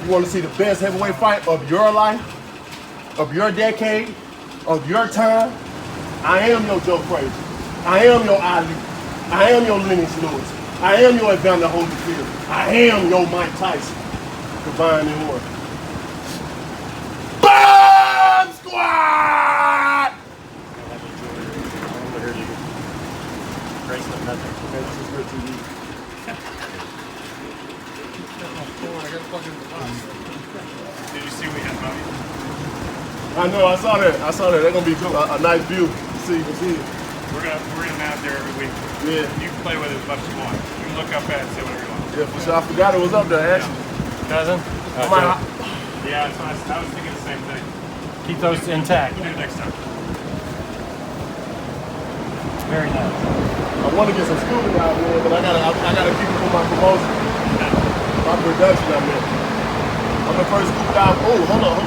You want to see the best heavyweight fight of your life, of your decade, of your time? I am your Joe Frazier. I am your Ali. I am your Lennox Lewis. I am your Evander Holyfield. I am your Mike Tyson. Combined in one. Bomb Squad! Did you see we had money? I know, I saw that. They're gonna be a nice view. See. We're gonna out there every week. Yeah. You can play with it as much as you want. You can look up at it and say whatever you want. Yeah, for sure. I forgot it was up there, actually. Cousin? Yeah, I was thinking the same thing. Keep those intact. We'll do it next time. Very nice. I want to get some scuba down there, but I gotta keep it for my promotion. My production, I mean. I'm the first scuba dive. Oh, hold on.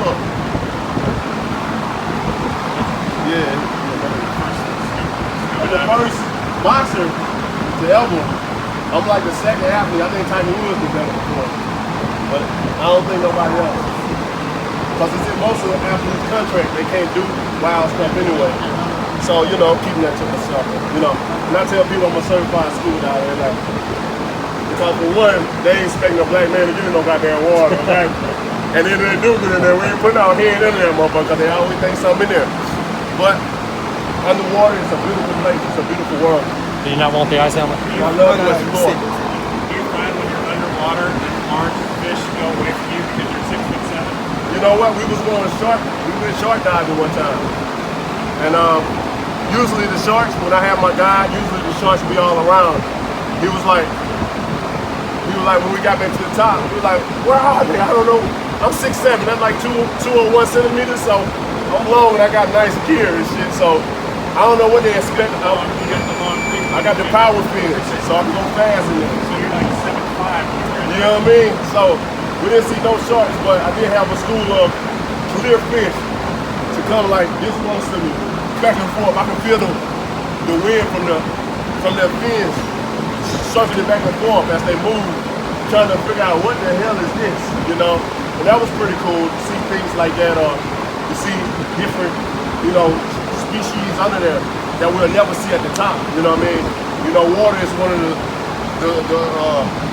Yeah. I'm the first boxer to ever. I'm like the second athlete. I think Tyson Fury was better before. But I don't think nobody else. Because it's in most of the athletes' contract, they can't do wild stuff anyway. So, you know, keeping that to myself. You know, and I tell people I'm a certified scuba diver, they're like, because for one, they ain't expect no black man to get in no goddamn water, okay? And then they do get in there, we ain't putting our head in there, motherfucker, because they always think something in there. But underwater, it's a beautiful place, it's a beautiful world. Do you not want the ice helmet? I love to explore. Do you find when you're underwater that large fish go away from you because you're 6'7"? You know what? We went shark diving one time. And usually the sharks, when I have my guide, usually the sharks be all around. He was like, when we got back to the top, he was like, where are they? I don't know. I'm 6'7", that's like 201 centimeters, so I'm long and I got nice gear and shit, so I don't know what they expect. I got the power fins, so I can go fast in there. So you're like 7'5". You know what I mean? So we didn't see no sharks, but I did have a school of clear fish to come like this close to me, back and forth. I can feel the wind from their fins circling back and forth as they move, trying to figure out what the hell is this, you know? And that was pretty cool to see things like that, to see different, you know, species under there that we'll never see at the top, you know what I mean? You know, water is one of the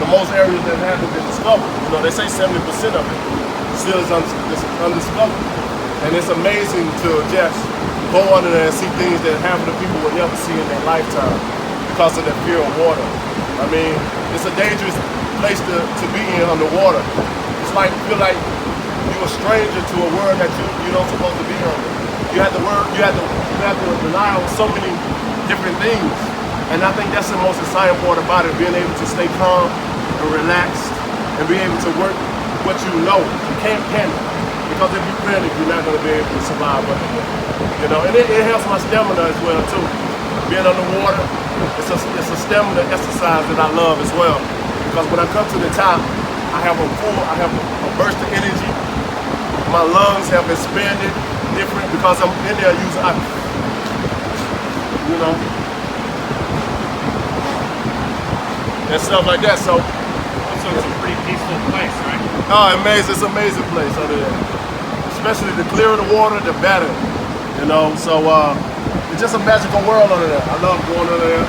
most areas that haven't been discovered. You know, they say 70% of it still is undiscovered. And it's amazing to just go under there and see things that half of the people will never see in their lifetime because of their fear of water. I mean, it's a dangerous place to be in underwater. It's like, you feel like you're a stranger to a world that you don't supposed to be under. You have to rely on so many different things. And I think that's the most exciting part about it, being able to stay calm and relaxed and be able to work what you know. You can't panic. Because if you panic, you're not going to be able to survive under there. You know, and it helps my stamina as well too. Being underwater, it's a stamina exercise that I love as well. Because when I come to the top, I have a burst of energy. My lungs have expanded different because I'm in there using ice. You know? And stuff like that. So it's a pretty peaceful place, right? Oh, amazing. It's an amazing place under there. Especially the clearer the water, the better. You know, so it's just a magical world under there. I love going under there.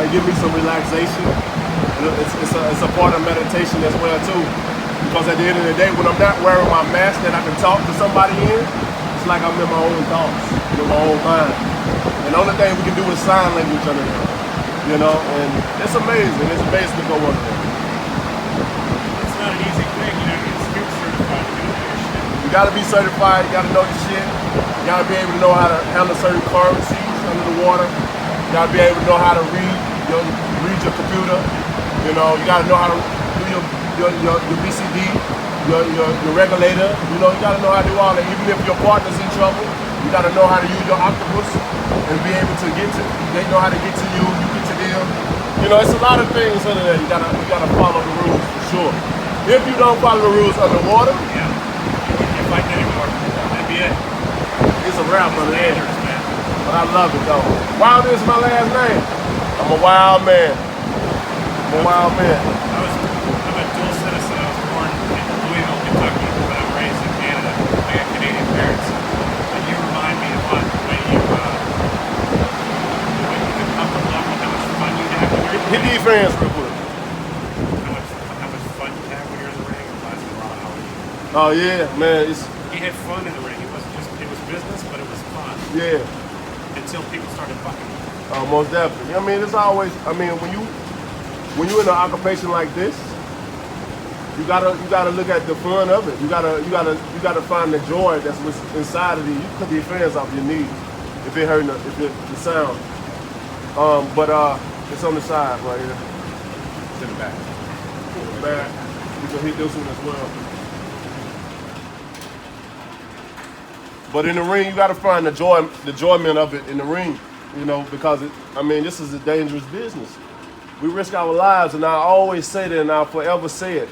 It gives me some relaxation. It's a part of meditation as well too. Because at the end of the day, when I'm not wearing my mask that I can talk to somebody in, it's like I'm in my own thoughts, in my own mind. And the only thing we can do is sign language under there. You know, and it's amazing. It's amazing to go under there. It's not an easy thing, you know, it's scuba certified to do this shit. You gotta be certified, you gotta know your shit. You gotta be able to know how to handle certain currencies under the water. You gotta be able to know how to read your computer. You know, you gotta know how to do your BCD, your regulator. You know, you gotta know how to do all that. Even if your partner's in trouble, you gotta know how to use your octopus and be able to they know how to get to you get to them. You know, it's a lot of things under there. You gotta follow the rules for sure. If you don't follow the rules underwater, yeah, you can't fight anymore. That'd be it. It's a wrap under there. Dangerous, man. But I love it though. Wild is my last name. I'm a wild man. I'm a wild man. I'm a dual citizen. I was born in Louisville, fans real quick. How much fun you have when you're in the ring and lasting a lot of hours. Oh yeah, man. He had fun in the ring. It was business, but it was fun. Yeah. Until people started fucking. Most definitely. I mean, it's always. I mean, when you in an occupation like this, you gotta look at the fun of it. You gotta find the joy that's what's inside of you. You cut your fans off your knees if it hurting if the sound. But it's on the side right here. It's in the back. Back. You can hit this one as well. But in the ring, you gotta find the enjoyment of it in the ring. You know, because this is a dangerous business. We risk our lives, and I always say that, and I'll forever say it.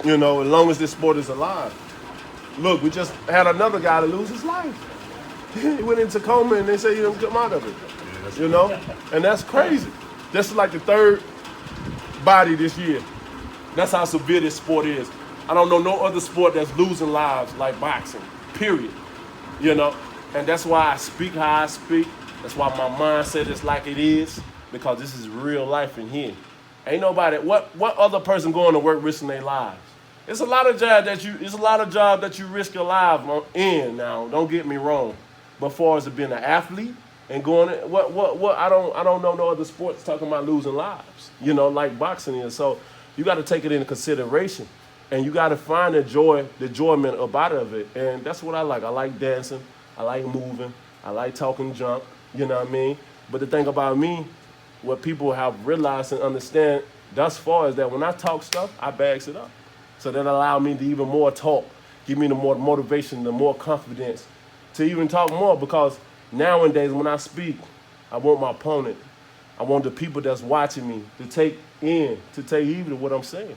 You know, as long as this sport is alive. Look, we just had another guy to lose his life. He went into coma, and they say he didn't come out of it. Yeah, you know, and that's crazy. This is like the third body this year. That's how severe this sport is. I don't know no other sport that's losing lives like boxing. Period. You know, and that's why I speak how I speak. That's why my mindset is like it is, because this is real life in here. Ain't nobody. What other person going to work risking their lives? It's a lot of job that you risk your life in. Now, don't get me wrong, but far as being an athlete and going, I don't know no other sports talking about losing lives. You know, like boxing is. So you got to take it into consideration, and you got to find the enjoyment about it. And that's what I like. I like dancing. I like moving. I like talking junk. You know what I mean? But the thing about me, what people have realized and understand thus far is that when I talk stuff, I bags it up. So that allow me to even more talk, give me the more motivation, the more confidence to even talk more, because nowadays when I speak, I want my opponent, I want the people that's watching me to take heed to what I'm saying.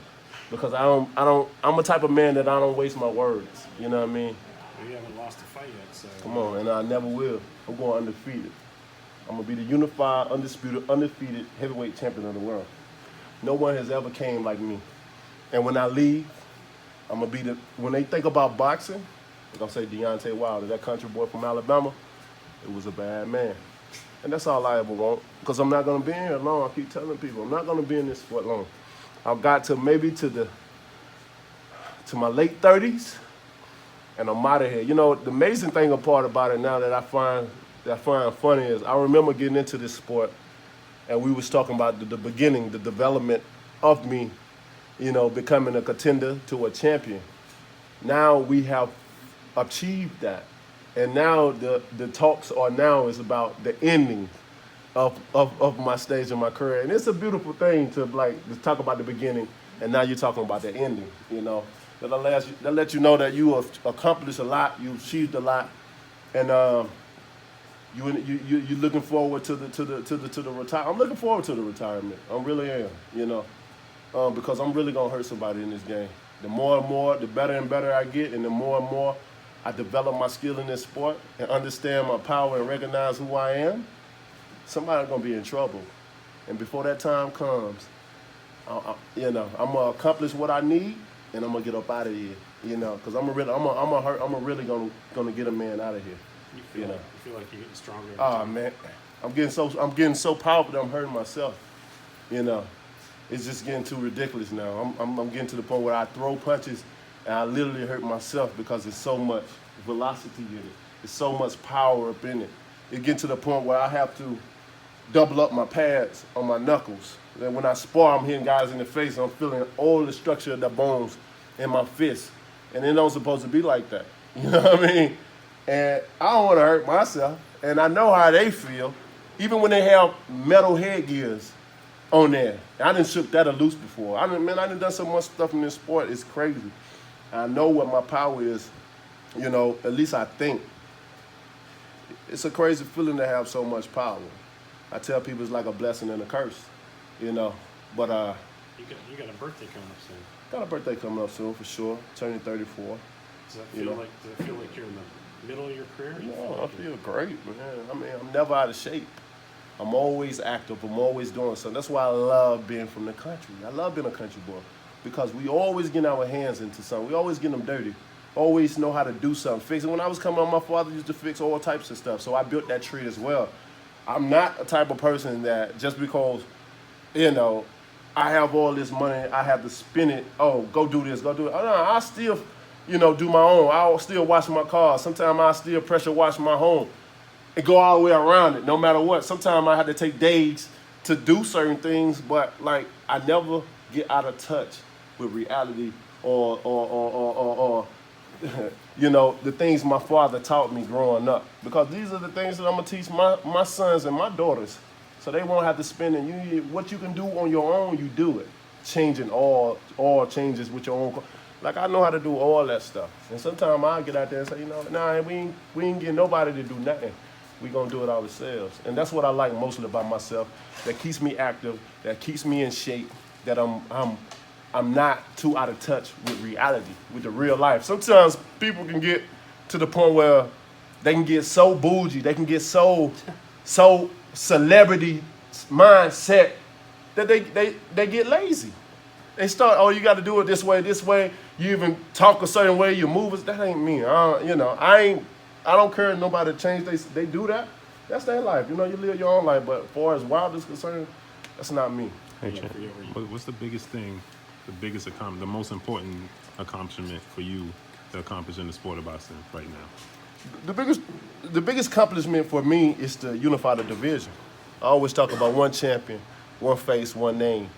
Because I'm a type of man that I don't waste my words. You know what I mean? Well, you haven't lost a fight yet, so. Come on, and I never will. I'm going undefeated. I'm going to be the unified, undefeated heavyweight champion of the world. No one has ever came like me. And when I leave, I'm going to be when they think about boxing, they're going to say Deontay Wilder, that country boy from Alabama, it was a bad man. And that's all I ever want, because I'm not going to be in here long. I keep telling people, I'm not going to be in this for long. I've got to maybe to my late 30s, and I'm out of here. You know, the amazing thing about it now that I find funny is I remember getting into this sport, and we was talking about the beginning, the development of me, you know, becoming a contender to a champion. Now we have achieved that, and now the talks is about the ending of my stage in my career, and it's a beautiful thing to talk about the beginning, and now you're talking about the ending. You know, that let you know that you have accomplished a lot, you've achieved a lot, and you're looking forward to the retirement. I'm looking forward to the retirement. I really am. You know, because I'm really gonna hurt somebody in this game. The more and more, the better and better I get, and the more and more I develop my skill in this sport and understand my power and recognize who I am, somebody's gonna be in trouble. And before that time comes, I'm gonna accomplish what I need, and I'm gonna get up out of here. You know, because I'm really gonna get a man out of here. You feel like you're getting stronger. Oh man, I'm getting so powerful that I'm hurting myself. You know, it's just getting too ridiculous now. I'm getting to the point where I throw punches and I literally hurt myself because there's so much velocity in it. There's so much power up in it. It gets to the point where I have to double up my pads on my knuckles. Then when I spar, I'm hitting guys in the face. I'm feeling all the structure of the bones in my fist, and it don't supposed to be like that. You know what I mean? And I don't want to hurt myself, and I know how they feel, even when they have metal headgears on there. I done shook that loose before. I done done so much stuff in this sport, it's crazy. I know what my power is, you know, at least I think. It's a crazy feeling to have so much power. I tell people it's like a blessing and a curse, you know, but You got a birthday coming up soon. got a birthday coming up soon for sure, turning 34. Does it feel like you're in the middle of your career? No, I feel great, man. I mean, I'm never out of shape. I'm always active. I'm always doing something. That's why I love being from the country. I love being a country boy because we always get our hands into something. We always get them dirty. Always know how to do something. Fix it. When I was coming up, my father used to fix all types of stuff, so I built that tree as well. I'm not a type of person that just because, you know, I have all this money, I have to spend it. Oh, go do this, go do it. I still, do my own. I'll still wash my car. Sometimes I still pressure wash my home and go all the way around it, no matter what. Sometimes I have to take days to do certain things, but like I never get out of touch with reality or the things my father taught me growing up. Because these are the things that I'm gonna teach my sons and my daughters. So they won't have to spend it. What you can do on your own, you do it. Changing all changes with your own. Like I know how to do all that stuff. And sometimes I get out there and say, nah, we ain't getting nobody to do nothing. We gonna do it ourselves. And that's what I like mostly about myself. That keeps me active, that keeps me in shape, that I'm not too out of touch with reality, with the real life. Sometimes people can get to the point where they can get so bougie, they can get so celebrity mindset that they get lazy. They start, oh, you got to do it this way. You even talk a certain way, you move. That ain't me. I don't care if nobody change. They do that. That's their life. You live your own life. But as far as wild is concerned, that's not me. Hey, Chan, what's the biggest thing, the most important accomplishment for you to accomplish in the sport of boxing right now? The biggest accomplishment for me is to unify the division. I always talk about one champion, one face, one name.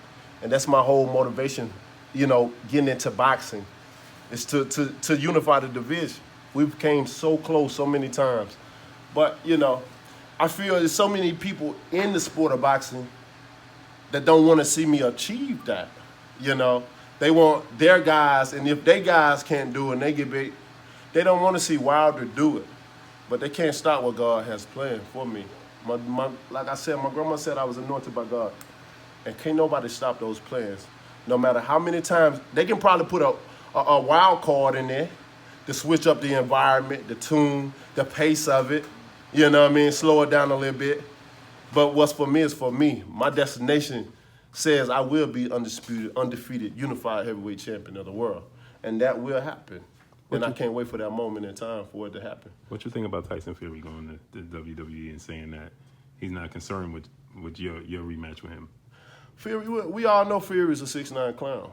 And that's my whole motivation, getting into boxing, is to unify the division. We came so close so many times. But, I feel there's so many people in the sport of boxing that don't want to see me achieve that. They want their guys, and if their guys can't do it and they get big, they don't want to see Wilder do it. But they can't stop what God has planned for me. Like I said, my grandma said I was anointed by God. And can't nobody stop those plans. No matter how many times, they can probably put a wild card in there to switch up the environment, the tune, the pace of it. Slow it down a little bit. But what's for me is for me. My destination says I will be undefeated, unified heavyweight champion of the world. And that will happen. And I can't wait for that moment in time for it to happen. What you think about Tyson Fury going to the WWE and saying that he's not concerned with your rematch with him? Fury, we all know Fury is a 6'9" clown.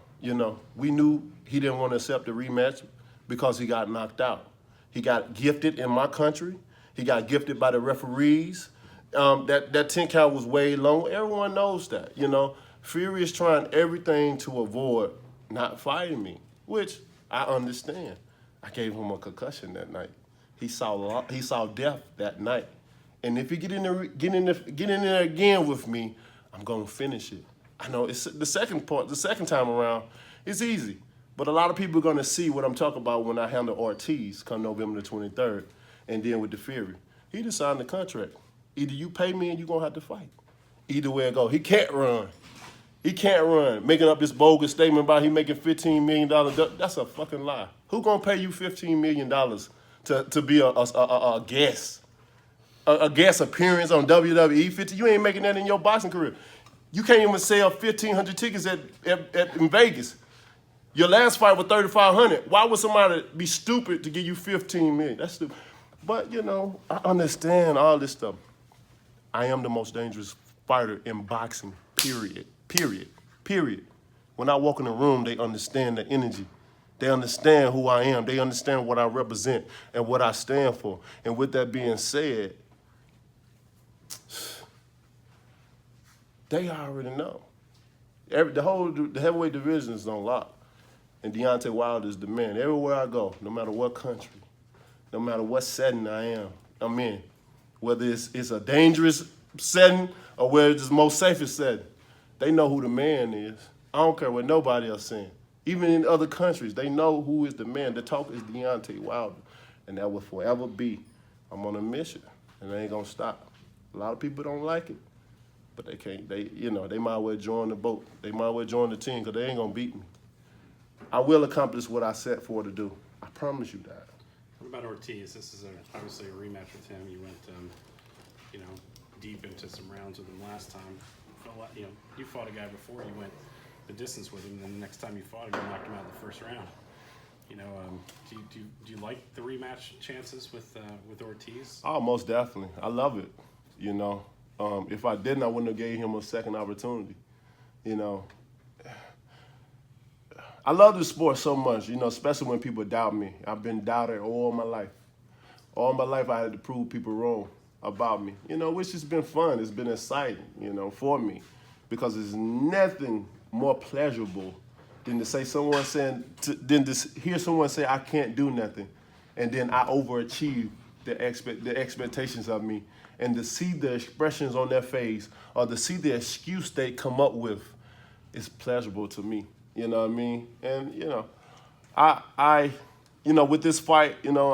We knew he didn't want to accept the rematch because he got knocked out. He got gifted in my country. He got gifted by the referees. That 10 count was way long. Everyone knows that. Fury is trying everything to avoid not fighting me, which I understand. I gave him a concussion that night. He saw death that night. And if he get in there again with me, I'm gonna finish it. I know it's the second time around, it's easy. But a lot of people are gonna see what I'm talking about when I handle Ortiz come November the 23rd, and then with the Fury. He just signed the contract. Either you pay me and you're gonna have to fight. Either way it go. He can't run. He can't run. Making up this bogus statement about he making $15 million, that's a fucking lie. Who gonna pay you $15 million to be a guest? A guest appearance on WWE 50, you ain't making that in your boxing career. You can't even sell 1,500 tickets in Vegas. Your last fight was 3,500. Why would somebody be stupid to give you 15 million? That's stupid. But I understand all this stuff. I am the most dangerous fighter in boxing, period. When I walk in the room, they understand the energy. They understand who I am. They understand what I represent and what I stand for. And with that being said, they already know. The heavyweight division is on lock. And Deontay Wilder is the man. Everywhere I go, no matter what country, no matter what setting I'm in, whether it's a dangerous setting or whether it's the most safest setting, they know who the man is. I don't care what nobody else saying. Even in other countries, they know who is the man. The talk is Deontay Wilder. And that will forever be. I'm on a mission, and they ain't gonna stop. A lot of people don't like it, but they can't. They might as well join the boat. They might as well join the team because they ain't gonna beat me. I will accomplish what I set for to do. I promise you that. What about Ortiz? This is obviously a rematch with him. You went, deep into some rounds with him last time. You fought a guy before. You went the distance with him. And then the next time you fought him, you knocked him out in the first round. Do you like the rematch chances with Ortiz? Oh, most definitely. I love it. If I didn't, I wouldn't have gave him a second opportunity. I love this sport so much, you know, especially when people doubt me. I've been doubted all my life. All my life I had to prove people wrong about me, you know, which has been fun. It's been exciting, you know, for me, because there's nothing more pleasurable than to say than to hear someone say I can't do nothing, and then I overachieve the expectations of me, and to see the expressions on their face or to see the excuse they come up with is pleasurable to me. You know what I mean? And you know, I you know, with this fight, you know,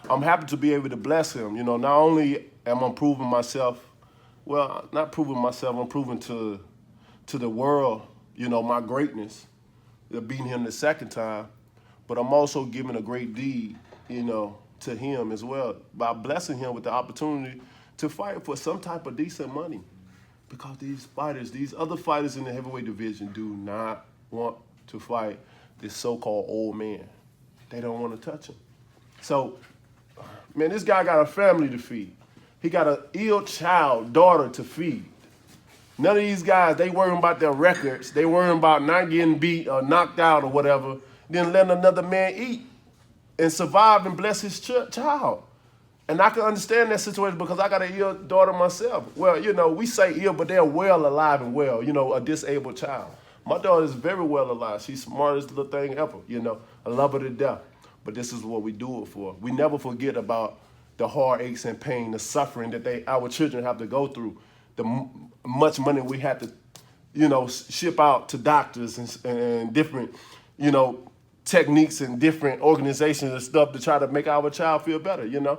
I'm happy to be able to bless him. You know, not only am I proving myself, well, not proving myself, I'm proving to the world, you know, my greatness, beating him the second time, but I'm also giving a great deed, you know, to him as well by blessing him with the opportunity to fight for some type of decent money. Because these fighters, these other fighters in the heavyweight division do not want to fight this so-called old man. They don't want to touch him. So, man, this guy got a family to feed. He got an ill daughter to feed. None of these guys, they worrying about their records. They worrying about not getting beat or knocked out or whatever, then letting another man eat and survive and bless his child. And I can understand that situation because I got an ill daughter myself. Well, you know, we say ill, but they're well alive and well, you know, a disabled child. My daughter is very well alive. She's smartest little thing ever, you know. I love her to death. But this is what we do it for. We never forget about the heartaches and pain, the suffering that our children have to go through, the much money we had to, you know, ship out to doctors and different, you know, techniques and different organizations and stuff to try to make our child feel better, you know.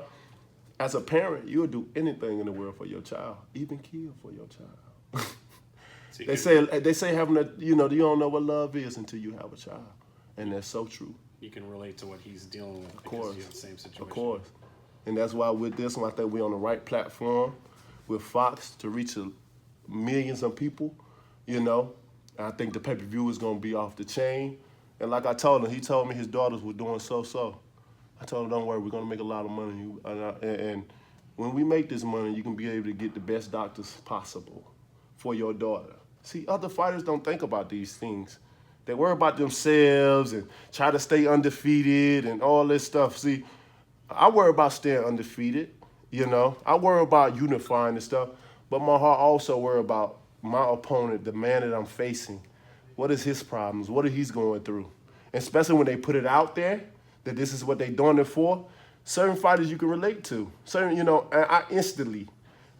As a parent, you'll do anything in the world for your child, even kill for your child. They say having a, you know, you don't know what love is until you have a child, and that's so true. You can relate to what he's dealing with Of because course, you're in the same situation. of course, and that's why with this one, I think we're on the right platform with Fox to reach millions of people. You know, I think the pay-per-view is gonna be off the chain, and like I told him, he told me his daughters were doing so. I told him, don't worry, we're gonna make a lot of money. And when we make this money, you can be able to get the best doctors possible for your daughter. See, other fighters don't think about these things. They worry about themselves and try to stay undefeated and all this stuff. See, I worry about staying undefeated, you know. I worry about unifying and stuff, but my heart also worry about my opponent, the man that I'm facing. What is his problems? What is he going through? And especially when they put it out there, that this is what they doing it for, certain fighters you can relate to. Certain, you know, I instantly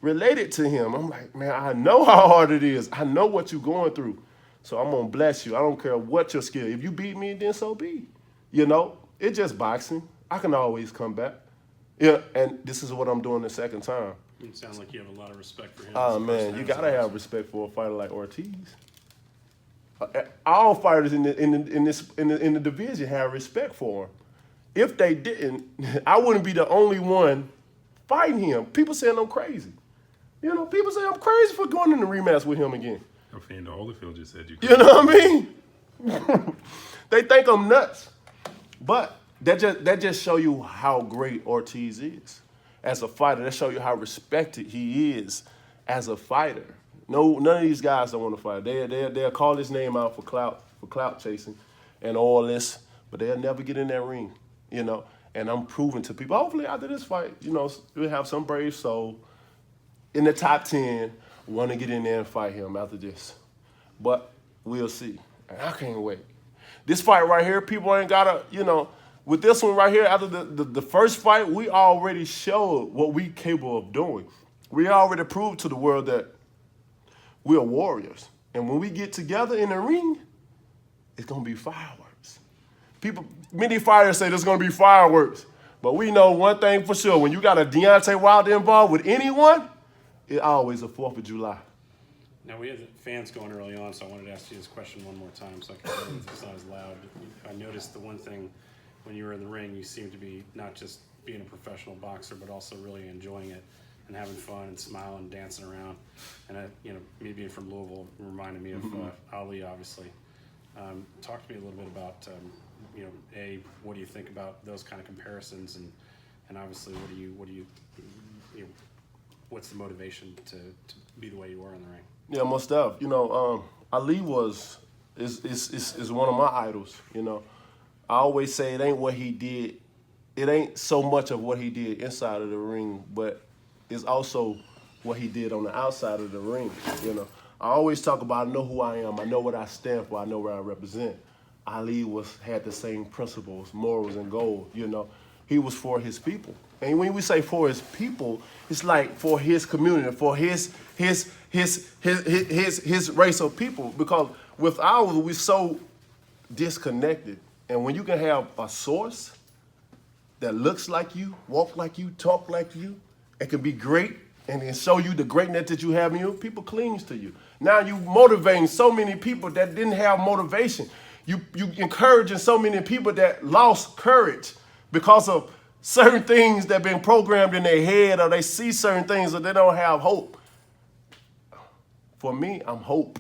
related to him. I'm like, man, I know how hard it is. I know what you're going through. So I'm gonna bless you. I don't care what your skill. If you beat me, then so be. You know, it's just boxing. I can always come back. Yeah, and this is what I'm doing the second time. It sounds like you have a lot of respect for him. Oh man, you gotta have respect for a fighter like Ortiz. All fighters in the division have respect for him. If they didn't, I wouldn't be the only one fighting him. People saying I'm crazy. You know, people say I'm crazy for going in the rematch with him again. Fernando Holyfield just said you. You know what I mean? They think I'm nuts, but that just show you how great Ortiz is as a fighter. That show you how respected he is as a fighter. No, none of these guys don't want to fight. They'll call his name out for clout chasing, and all this, but they'll never get in that ring. You know, and I'm proving to people, hopefully after this fight, you know, we'll have some brave soul in the top 10 want to get in there and fight him after this. But we'll see. And I can't wait. This fight right here, people ain't got to, you know, with this one right here, after the first fight, we already showed what we capable of doing. We already proved to the world that we are warriors. And when we get together in the ring, it's going to be fireworks. Many fighters say there's going to be fireworks. But we know one thing for sure. When you got a Deontay Wilder involved with anyone, it's always a 4th of July. Now, we had the fans going early on, so I wanted to ask you this question one more time so I can hear it's not as loud. I noticed the one thing when you were in the ring, you seemed to be not just being a professional boxer, but also really enjoying it and having fun and smiling and dancing around. And, you know, me being from Louisville reminded me of Ali, obviously. Talk to me a little bit about, you know, what do you think about those kind of comparisons, and obviously, what do you know, what's the motivation to be the way you are in the ring? Yeah, most of. You know, Ali was is one of my idols. You know, I always say it ain't what he did. It ain't so much of what he did inside of the ring, but it's also what he did on the outside of the ring. You know, I always talk about I know who I am. I know what I stand for. I know where I represent. Ali had the same principles, morals, and goals. You know, he was for his people. And when we say for his people, it's like for his community, for his race of people. Because with ours, we're so disconnected. And when you can have a source that looks like you, walk like you, talk like you, and can be great and then show you the greatness that you have in you, people cling to you. Now you motivating so many people that didn't have motivation. You encouraging so many people that lost courage because of certain things that been programmed in their head, or they see certain things that they don't have hope. For me, I'm hope.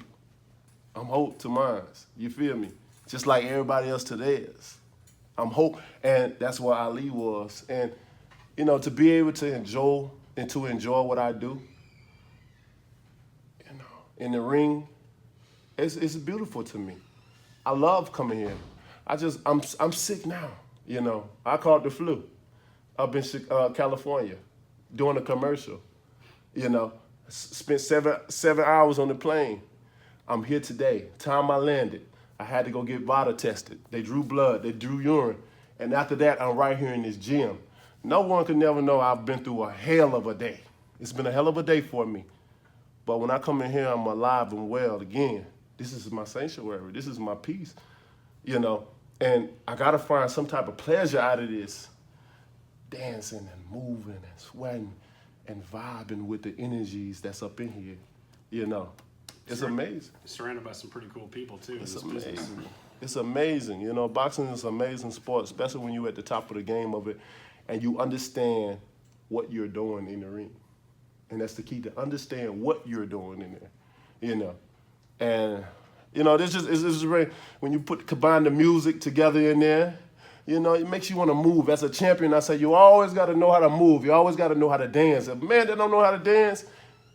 I'm hope to mine. You feel me? Just like everybody else to theirs. I'm hope, and that's what Ali was. And you know, to be able to enjoy what I do, you know, in the ring, it's beautiful to me. I love coming here. I'm sick now. You know, I caught the flu up in California doing a commercial. You know, spent seven hours on the plane. I'm here today. Time I landed, I had to go get VADA tested. They drew blood, they drew urine. And after that, I'm right here in this gym. No one could never know I've been through a hell of a day. It's been a hell of a day for me. But when I come in here, I'm alive and well again. This is my sanctuary. This is my peace, you know. And I got to find some type of pleasure out of this. Dancing and moving and sweating and vibing with the energies that's up in here, you know. It's amazing. You're surrounded by some pretty cool people, too. It's amazing. It's amazing. You know, boxing is an amazing sport, especially when you're at the top of the game of it and you understand what you're doing in the ring. And that's the key, to understand what you're doing in there, you know. And, you know, this is very, when you combine the music together in there, you know, it makes you want to move. As a champion, I say, you always got to know how to move. You always got to know how to dance. If a man that don't know how to dance,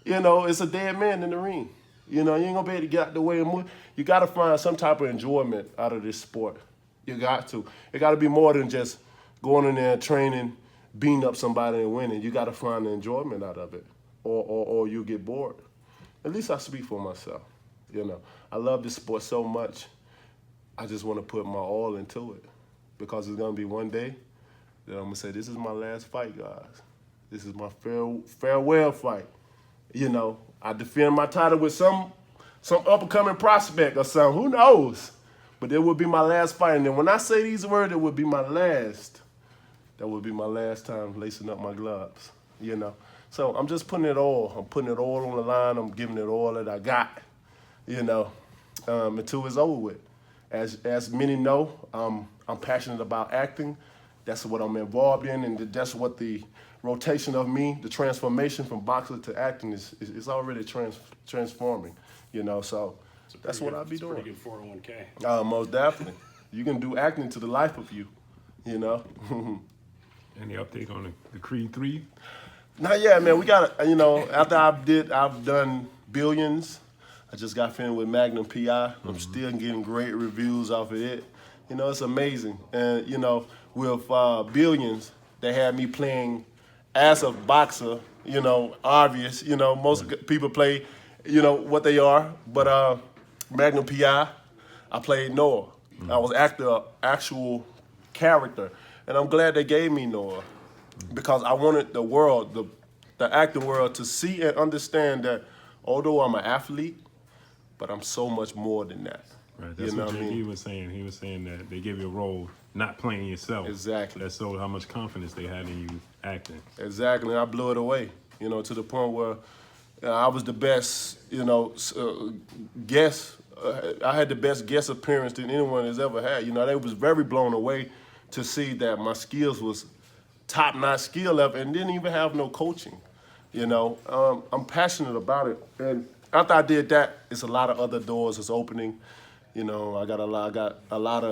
you know, it's a dead man in the ring. You know, you ain't going to be able to get out the way and move. You got to find some type of enjoyment out of this sport. You got to. It got to be more than just going in there, training, beating up somebody and winning. You got to find the enjoyment out of it, or you'll get bored. At least I speak for myself. You know, I love this sport so much, I just want to put my all into it. Because it's going to be one day that I'm going to say, this is my last fight, guys. This is my farewell fight. You know, I defend my title with some up-and-coming prospect or something. Who knows? But it will be my last fight. And then when I say these words, it will be my last. That will be my last time lacing up my gloves, you know. So I'm just putting it all. I'm putting it all on the line. I'm giving it all that I got, you know, until it's over with. As many know, I'm passionate about acting. That's what I'm involved in, and that's what the rotation of me, the transformation from boxer to acting is already transforming, you know. So that's what I'll be doing. Pretty good 401k. Most definitely. You can do acting to the life of you, you know. Any update on the Creed 3? Not yet, man. We got, you know, after I've done Billions. I just got finished with Magnum PI. I'm still getting great reviews off of it. You know, it's amazing. And, you know, with Billions, they had me playing as a boxer, you know, obvious. You know, most people play, you know, what they are. But Magnum PI, I played Noah. I was actual character. And I'm glad they gave me Noah because I wanted the world, the acting world, to see and understand that although I'm an athlete, but I'm so much more than that. Right, that's what JB was saying. He was saying that they give you a role not playing yourself. Exactly. That showed how much confidence they had in you acting. Exactly, and I blew it away, you know, to the point where I was the best, you know, guest. I had the best guest appearance than anyone has ever had. You know, they was very blown away to see that my skills was top-notch skill level and didn't even have no coaching. You know, I'm passionate about it, and after I did that, it's a lot of other doors that's opening. You know, I got a lot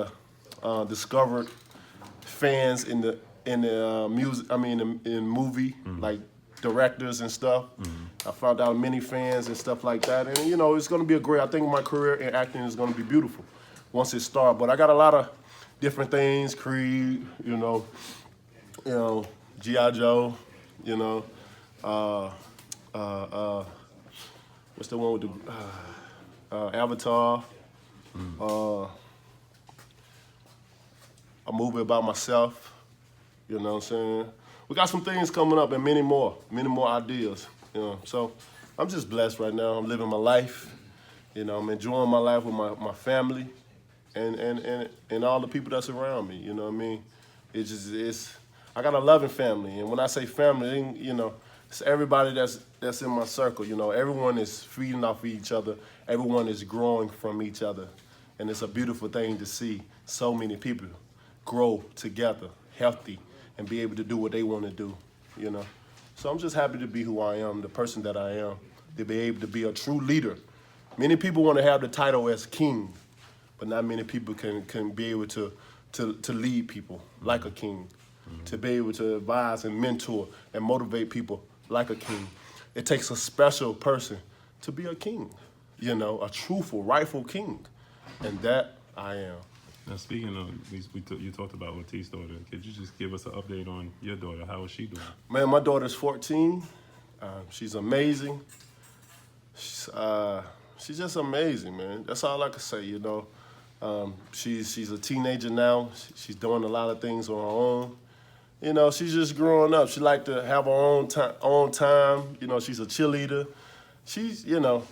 of discovered fans in the music. I mean, in movie, like directors and stuff. I found out many fans and stuff like that. And, you know, it's going to be I think my career in acting is going to be beautiful once it starts. But I got a lot of different things, Creed, you know, G.I. Joe, you know, what's the one with the Avatar, a movie about myself, you know what I'm saying? We got some things coming up and many more ideas, you know. So I'm just blessed right now. I'm living my life, you know. I'm enjoying my life with my family and all the people that's around me, you know what I mean? I got a loving family, and when I say family, you know, it's everybody that's in my circle, you know. Everyone is feeding off of each other. Everyone is growing from each other, and it's a beautiful thing to see so many people grow together, healthy, and be able to do what they want to do, you know. So I'm just happy to be who I am, the person that I am, to be able to be a true leader. Many people want to have the title as king, but not many people can be able to lead people like a king, to be able to advise and mentor and motivate people like a king. It takes a special person to be a king, you know, a truthful, rightful king, and that I am. Now, speaking of, you talked about Ortiz's daughter. Could you just give us an update on your daughter? How is she doing? Man, my daughter's 14. She's amazing. She's just amazing, man. That's all I can say, you know. She's a teenager now. She's doing a lot of things on her own. You know, she's just growing up. She like to have her own time. You know, she's a cheerleader. She's, you know,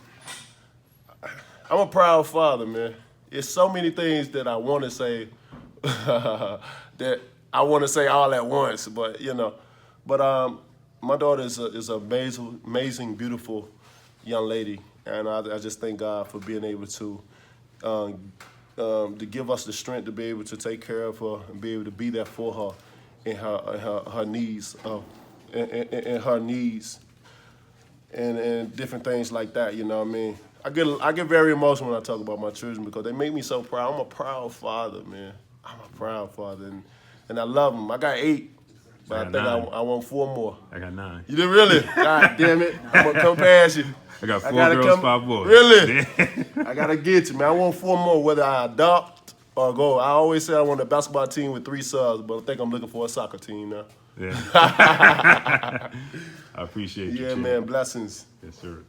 I'm a proud father, man. It's so many things that I want to say that I want to say all at once, but, you know. But my daughter is an amazing, beautiful young lady, and I just thank God for being able to give us the strength to be able to take care of her and be able to be there for her in her needs, in her needs, and different things like that. You know what I mean? I get very emotional when I talk about my children because they make me so proud. I'm a proud father, man. I'm a proud father, and I love them. I got 8, but I think I want 4 more. I got 9. You did really? God damn it! I'm gonna come past you. I got 4 girls, 5 boys. Really? I gotta get you, man. I want 4 more, whether I adopt or go. I always say I want a basketball team with 3 sons, but I think I'm looking for a soccer team now. Yeah. I appreciate you. Yeah, man. Blessings. Yes, sir.